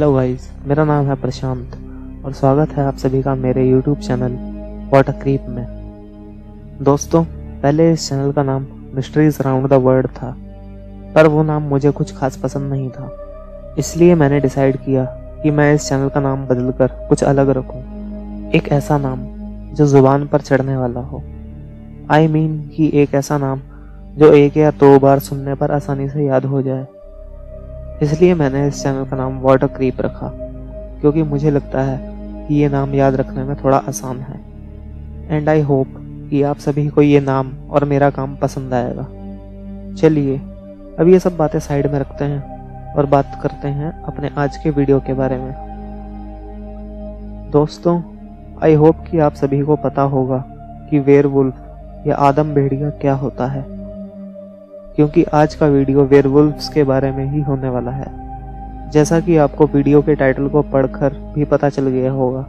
Hello guys, मेरा नाम है प्रशांत और स्वागत है आप सभी का मेरे YouTube चैनल वाटर क्रीप में। दोस्तों, पहले इस चैनल का नाम मिस्ट्रीज अराउंड द वर्ल्ड था, पर वो नाम मुझे कुछ खास पसंद नहीं था। इसलिए मैंने डिसाइड किया कि मैं इस चैनल का नाम बदलकर कुछ अलग रखूं, एक ऐसा नाम जो जुबान पर चढ़ने वाला हो। आई मीन कि एक ऐसा नाम जो एक या दो बार सुनने पर आसानी से याद हो जाए। इसलिए मैंने इस चैनल का नाम वाटर क्रीप रखा, क्योंकि मुझे लगता है कि ये नाम याद रखने में थोड़ा आसान है। एंड आई होप कि आप सभी को ये नाम और मेरा काम पसंद आएगा। चलिए अब ये सब बातें साइड में रखते हैं और बात करते हैं अपने आज के वीडियो के बारे में। दोस्तों, आई होप कि आप सभी को पता होगा कि वेयरवुल्फ या आदम भेड़िया क्या होता है, क्योंकि आज का वीडियो वेयरवुल्फ्स के बारे में ही होने वाला है, जैसा कि आपको वीडियो के टाइटल को पढ़कर भी पता चल गया होगा।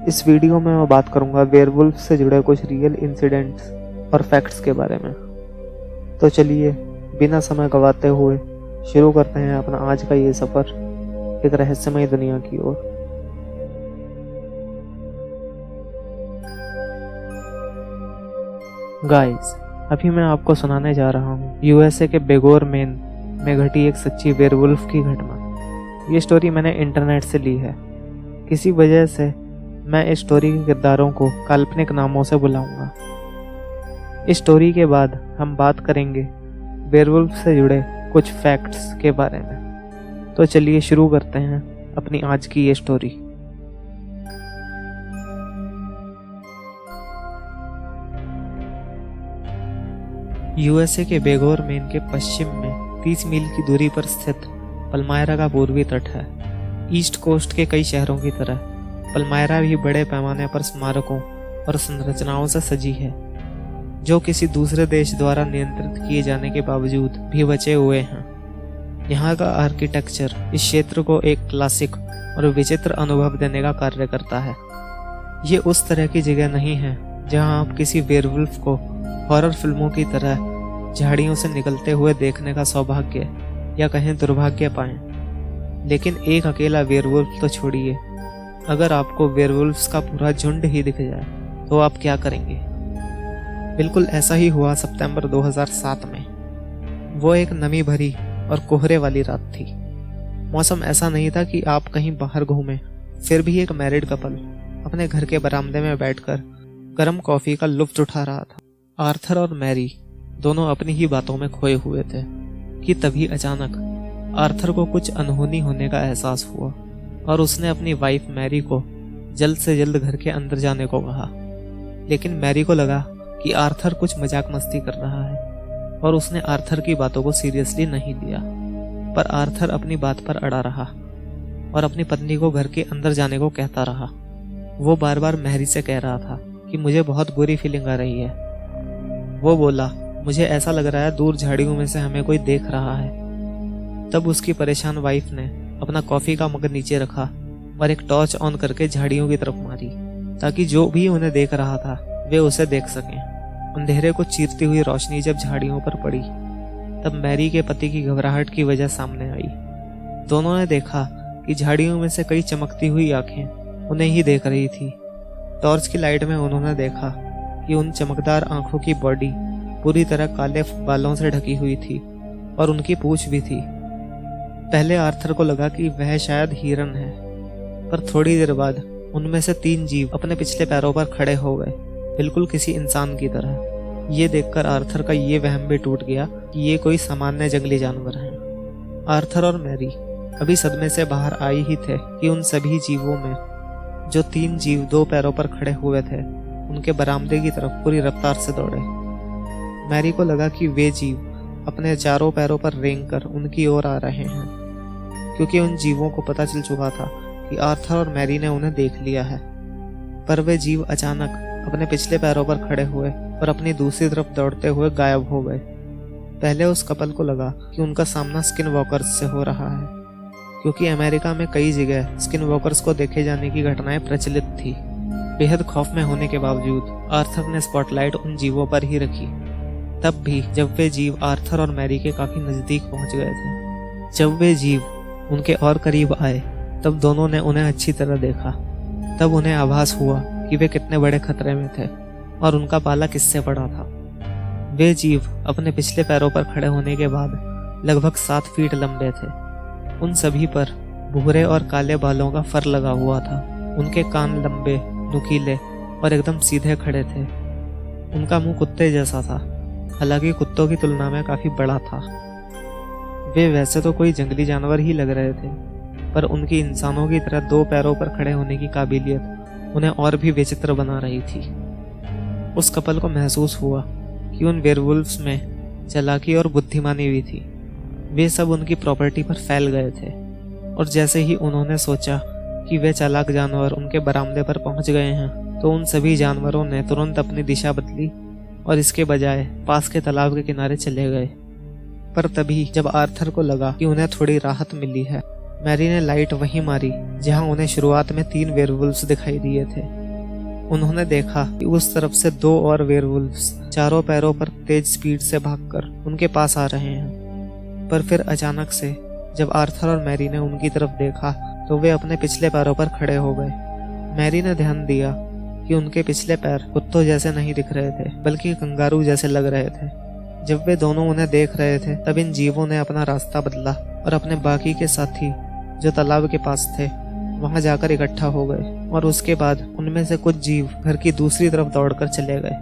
इस वीडियो में मैं बात करूंगा वेयरवुल्फ से जुड़े कुछ रियल इंसिडेंट्स और फैक्ट्स के बारे में। तो चलिए बिना समय गवाते हुए शुरू करते हैं अपना आज का ये सफर एक रहस्यमय दुनिया की ओर। गाइस, अभी मैं आपको सुनाने जा रहा हूँ यूएसए के बेगोर मेन में घटी एक सच्ची वेयरवुल्फ की घटना। ये स्टोरी मैंने इंटरनेट से ली है। किसी वजह से मैं इस स्टोरी के किरदारों को काल्पनिक नामों से बुलाऊंगा। इस स्टोरी के बाद हम बात करेंगे वेयरवुल्फ से जुड़े कुछ फैक्ट्स के बारे में। तो चलिए शुरू करते हैं अपनी आज की ये स्टोरी। यूएसए के बेगोर मेन के पश्चिम में 30 मील की दूरी पर स्थित पल्मायरा का पूर्वी तट है। ईस्ट कोस्ट के कई शहरों की तरह पल्मायरा भी बड़े पैमाने पर स्मारकों और संरचनाओं से सजी है, जो किसी दूसरे देश द्वारा नियंत्रित किए जाने के बावजूद भी बचे हुए हैं। यहाँ का आर्किटेक्चर इस क्षेत्र को एक क्लासिक और विचित्र अनुभव देने का कार्य करता है। ये उस तरह की जगह नहीं है जहाँ आप किसी वेयरवुल्फ को हॉरर फिल्मों की तरह झाड़ियों से निकलते हुए देखने का सौभाग्य या कहें दुर्भाग्य पाएं। लेकिन एक अकेला वेयरवुल्फ तो छोड़िए, अगर आपको वेयरवुल्फ्स का पूरा झुंड ही दिख जाए तो आप क्या करेंगे? बिल्कुल ऐसा ही हुआ सितंबर 2007 में। वो एक नमी भरी और कोहरे वाली रात थी। मौसम ऐसा नहीं था कि आप कहीं बाहर घूमें, फिर भी एक मैरिड कपल अपने घर के बरामदे में बैठकर गर्म कॉफी का लुत्फ उठा रहा था। आर्थर और मैरी दोनों अपनी ही बातों में खोए हुए थे कि तभी अचानक आर्थर को कुछ अनहोनी होने का एहसास हुआ और उसने अपनी वाइफ मैरी को जल्द से जल्द घर के अंदर जाने को कहा। लेकिन मैरी को लगा कि आर्थर कुछ मजाक मस्ती कर रहा है और उसने आर्थर की बातों को सीरियसली नहीं लिया। पर आर्थर अपनी बात पर अड़ा रहा और अपनी पत्नी को घर के अंदर जाने को कहता रहा। वो बार बार मैरी से कह रहा था कि मुझे बहुत बुरी फीलिंग आ रही है। वो बोला, मुझे ऐसा लग रहा है दूर झाड़ियों में से हमें कोई देख रहा है। तब उसकी परेशान वाइफ ने अपना कॉफी का मग नीचे रखा और एक टॉर्च ऑन करके झाड़ियों की तरफ मारी, ताकि जो भी उन्हें देख रहा था वे उसे देख सकें। अंधेरे को चीरती हुई रोशनी जब झाड़ियों पर पड़ी, तब मैरी के पति की घबराहट की वजह सामने आई। दोनों ने देखा कि झाड़ियों में से कई चमकती हुई आंखें उन्हें ही देख रही थी। टॉर्च की लाइट में उन्होंने देखा कि उन चमकदार आंखों की बॉडी पूरी तरह काले बालों से ढकी हुई थी और उनकी पूंछ भी थी। पहले आर्थर को लगा कि वह शायद हिरन है, पर थोड़ी देर बाद उनमें से 3 जीव अपने पिछले पैरों पर खड़े हो गए, बिल्कुल किसी इंसान की तरह। ये देखकर आर्थर का ये वहम भी टूट गया कि ये कोई सामान्य जंगली जानवर हैं। आर्थर और मैरी अभी सदमे से बाहर आई ही थे कि उन सभी जीवों में जो 3 जीव 2 पैरों पर खड़े हुए थे उनके बरामदे की तरफ पूरी रफ्तार से दौड़े। मैरी को लगा कि वे जीव अपने चारों पैरों पर रेंगकर उनकी ओर आ रहे हैं, क्योंकि उन जीवों को पता चल चुका था कि आर्थर और मैरी ने उन्हें देख लिया है। पर वे जीव अचानक अपने पिछले पैरों पर खड़े हुए और अपनी दूसरी तरफ दौड़ते हुए गायब हो गए। पहले उस कपल को लगा कि उनका सामना स्किन वॉकर्स से हो रहा है, क्योंकि अमेरिका में कई जगह स्किन वॉकर्स को देखे जाने की घटनाएं प्रचलित थी। बेहद खौफ में होने के बावजूद आर्थर ने स्पॉटलाइट उन जीवों पर ही रखी, तब भी जब वे जीव आर्थर और मैरी के काफी नजदीक पहुंच गए थे। जब वे जीव उनके और करीब आए तब दोनों ने उन्हें अच्छी तरह देखा। तब उन्हें आभास हुआ कि वे कितने बड़े खतरे में थे और उनका पाला किससे पड़ा था। वे जीव अपने पिछले पैरों पर खड़े होने के बाद लगभग 7 फीट लंबे थे। उन सभी पर भूरे और काले बालों का फर लगा हुआ था। उनके कान लंबे, नुकीले और एकदम सीधे खड़े थे। उनका मुंह कुत्ते जैसा था, हालांकि कुत्तों की तुलना में काफी बड़ा था। वे वैसे तो कोई जंगली जानवर ही लग रहे थे, पर उनकी इंसानों की तरह 2 पैरों पर खड़े होने की काबिलियत उन्हें और भी विचित्र बना रही थी। उस कपल को महसूस हुआ कि उन वेयरवुल्व्स में चालाकी और बुद्धिमानी भी थी। वे सब उनकी प्रॉपर्टी पर फैल गए थे और जैसे ही उन्होंने सोचा कि वे चालाक जानवर उनके बरामदे पर पहुंच गए हैं, तो उन सभी जानवरों ने तुरंत अपनी दिशा बदली और इसके बजाय पास के तालाब के किनारे चले गए। पर तभी जब आर्थर को लगा कि उन्हें थोड़ी राहत मिली है, मैरी ने लाइट वहीं मारी जहां उन्हें शुरुआत में 3 वेयरवुल्व्स दिखाई दिए थे। उन्होंने देखा कि उस तरफ से 2 और वेयरवुल्व्स चारों पैरों पर तेज स्पीड से भागकर उनके पास आ रहे हैं। पर फिर अचानक से जब आर्थर और मैरी ने उनकी तरफ देखा तो वे अपने पिछले पैरों पर खड़े हो गए। मैरी ने ध्यान दिया कि उनके पिछले पैर कुत्तों जैसे नहीं दिख रहे थे, बल्कि कंगारू जैसे लग रहे थे। जब वे दोनों उन्हें देख रहे थे तब इन जीवों ने अपना रास्ता बदला और अपने बाकी के साथी जो तालाब के पास थे वहां जाकर इकट्ठा हो गए और उसके बाद उनमें से कुछ जीव घर की दूसरी तरफ दौड़कर चले गए।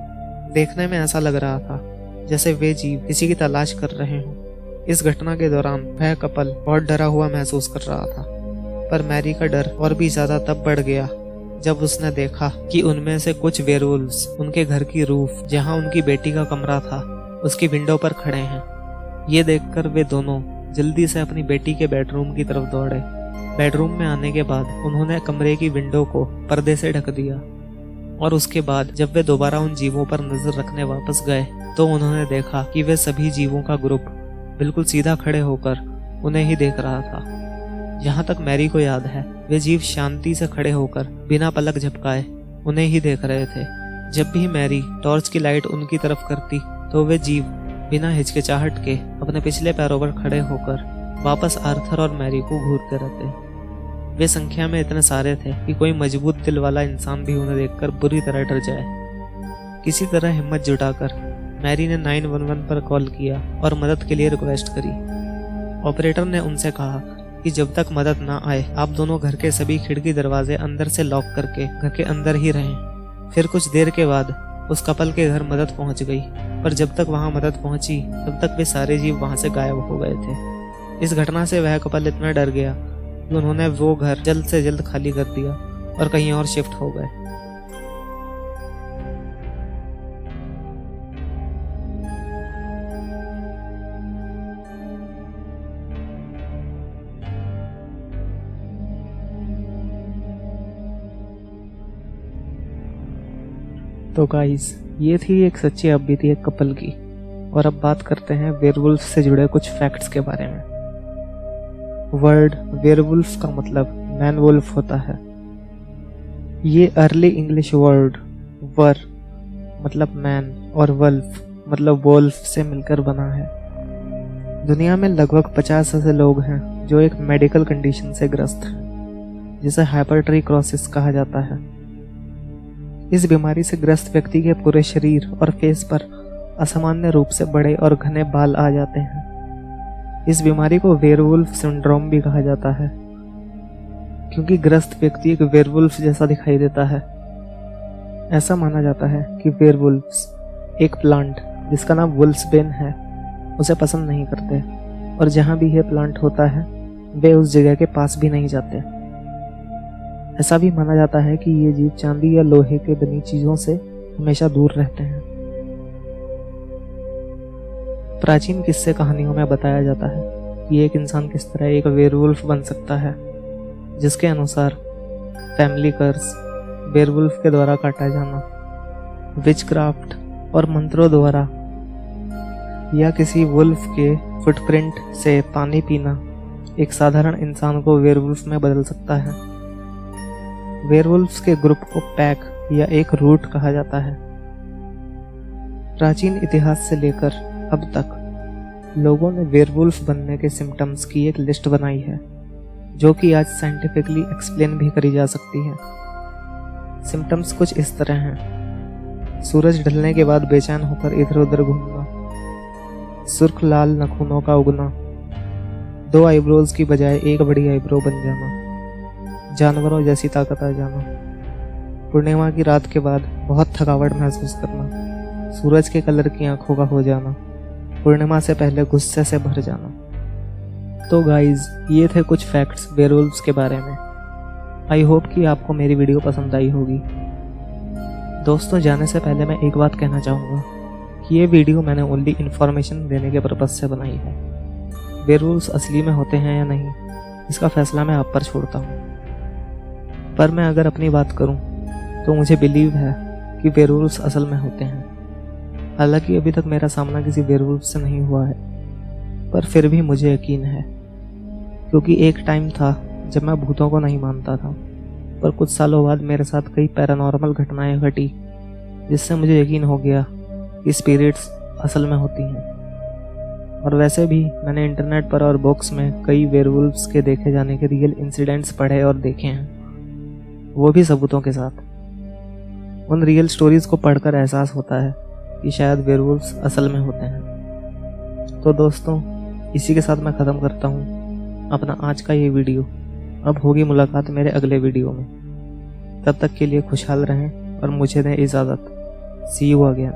देखने में ऐसा लग रहा था जैसे वे जीव किसी की तलाश कर रहे हों। इस घटना के दौरान वह कपल बहुत डरा हुआ महसूस कर रहा था, पर मैरी का डर और भी ज्यादा तब बढ़ गया जब उसने देखा कि उनमें से कुछ वेयरवुल्व्स उनके घर की रूफ, जहां उनकी बेटी का कमरा था, उसकी विंडो पर खड़े हैं। ये देखकर वे दोनों जल्दी से अपनी बेटी के बेडरूम की तरफ दौड़े। बेडरूम में आने के बाद उन्होंने कमरे की विंडो को पर्दे से ढक दिया और उसके बाद जब वे दोबारा उन जीवों पर नजर रखने वापस गए तो उन्होंने देखा कि वे सभी जीवों का ग्रुप बिल्कुल सीधा खड़े होकर उन्हें ही देख रहा था। जहां तक मैरी को याद है, वे जीव शांति से खड़े होकर बिना पलक झपकाए उन्हें ही देख रहे थे। जब भी मैरी टॉर्च की लाइट उनकी तरफ करती तो वे जीव बिना हिचकिचाहट के अपने पिछले पैरों पर खड़े होकर वापस आर्थर और मैरी को घूरते रहते। वे संख्या में इतने सारे थे कि कोई मजबूत दिल वाला इंसान भी उन्हें देखकर बुरी तरह डर जाए। किसी तरह हिम्मत जुटाकर मैरी ने 911 पर कॉल किया और मदद के लिए रिक्वेस्ट करी। ऑपरेटर ने उनसे कहा कि जब तक मदद ना आए आप दोनों घर के सभी खिड़की दरवाजे अंदर से लॉक करके घर के अंदर ही रहें। फिर कुछ देर के बाद उस कपल के घर मदद पहुंच गई, पर जब तक वहां मदद पहुंची तब तक वे सारे जीव वहां से गायब हो गए थे। इस घटना से वह कपल इतना डर गया कि उन्होंने वो घर जल्द से जल्द खाली कर दिया और कहीं और शिफ्ट हो गए। तो गाइस, ये थी एक सच्ची अपबीती एक कपल की। और अब बात करते हैं वेयरवुल्फ से जुड़े कुछ फैक्ट्स के बारे में। वर्ड वेयरवुल्फ का मतलब मैन वुल्फ होता है। ये अर्ली इंग्लिश वर्ड वर मतलब मैन और वल्फ मतलब वोल्फ से मिलकर बना है। दुनिया में लगभग 50 ऐसे लोग हैं जो एक मेडिकल कंडीशन से ग्रस्त हैं, जिसे हाइपरट्रिक्रोसिस कहा जाता है। इस बीमारी से ग्रस्त व्यक्ति के पूरे शरीर और फेस पर असामान्य रूप से बड़े और घने बाल आ जाते हैं। इस बीमारी को वेयरवुल्फ सिंड्रोम भी कहा जाता है, क्योंकि ग्रस्त व्यक्ति एक वेयरवुल्फ जैसा दिखाई देता है। ऐसा माना जाता है कि वेयरवुल्व्स एक प्लांट जिसका नाम वुल्फ्सबेन है उसे पसंद नहीं करते, और जहां भी यह प्लांट होता है वे उस जगह के पास भी नहीं जाते। ऐसा भी माना जाता है कि ये जीव चांदी या लोहे के बनी चीजों से हमेशा दूर रहते हैं। प्राचीन किस्से कहानियों में बताया जाता है कि एक इंसान किस तरह एक वेयरवुल्फ बन सकता है, जिसके अनुसार फैमिली कर्स, वेयरवुल्फ के द्वारा काटा जाना, विचक्राफ्ट और मंत्रों द्वारा या किसी वुल्फ के फुटप्रिंट से पानी पीना एक साधारण इंसान को वेयरवुल्फ में बदल सकता है। वेयरवुल्व्स के ग्रुप को पैक या एक रूट कहा जाता है। प्राचीन इतिहास से लेकर अब तक लोगों ने वेयरवुल्फ बनने के सिम्टम्स की एक लिस्ट बनाई है, जो कि आज साइंटिफिकली एक्सप्लेन भी करी जा सकती है। सिम्टम्स कुछ इस तरह हैं। सूरज ढलने के बाद बेचैन होकर इधर उधर घूमना, सुर्ख लाल नखूनों का उगना, 2 आईब्रोज की बजाय एक बड़ी आईब्रो बन जाना, जानवरों जैसी ताकत आ जाना, पूर्णिमा की रात के बाद बहुत थकावट महसूस करना, सूरज के कलर की आंखों का हो जाना, पूर्णिमा से पहले गुस्से से भर जाना। तो गाइज, ये थे कुछ फैक्ट्स वेयरवुल्व्स के बारे में। आई होप कि आपको मेरी वीडियो पसंद आई होगी। दोस्तों, जाने से पहले मैं एक बात कहना चाहूँगा कि ये वीडियो मैंने ओनली इन्फॉर्मेशन देने के पर्पज़ से बनाई है। वेयरवुल्व्स असली में होते हैं या नहीं, इसका फैसला मैं आप पर छोड़ता हूँ। पर मैं अगर अपनी बात करूँ तो मुझे बिलीव है कि वेयरवुल्व्स असल में होते हैं। हालांकि अभी तक मेरा सामना किसी वेयरवुल्व से नहीं हुआ है, पर फिर भी मुझे यकीन है, क्योंकि एक टाइम था जब मैं भूतों को नहीं मानता था, पर कुछ सालों बाद मेरे साथ कई पैरानॉर्मल घटनाएं घटी, जिससे मुझे यकीन हो गया कि स्पिरिट्स असल में होती हैं। और वैसे भी मैंने इंटरनेट पर और बुक्स में कई वेयरवुल्व्स के देखे जाने के रियल इंसिडेंट्स पढ़े और देखे हैं, वो भी सबूतों के साथ। उन रियल स्टोरीज को पढ़कर एहसास होता है कि शायद वेयरवुल्व्स असल में होते हैं। तो दोस्तों, इसी के साथ मैं ख़त्म करता हूँ अपना आज का ये वीडियो। अब होगी मुलाकात मेरे अगले वीडियो में। तब तक के लिए खुशहाल रहें और मुझे दें इजाज़त। सी यू अगेन।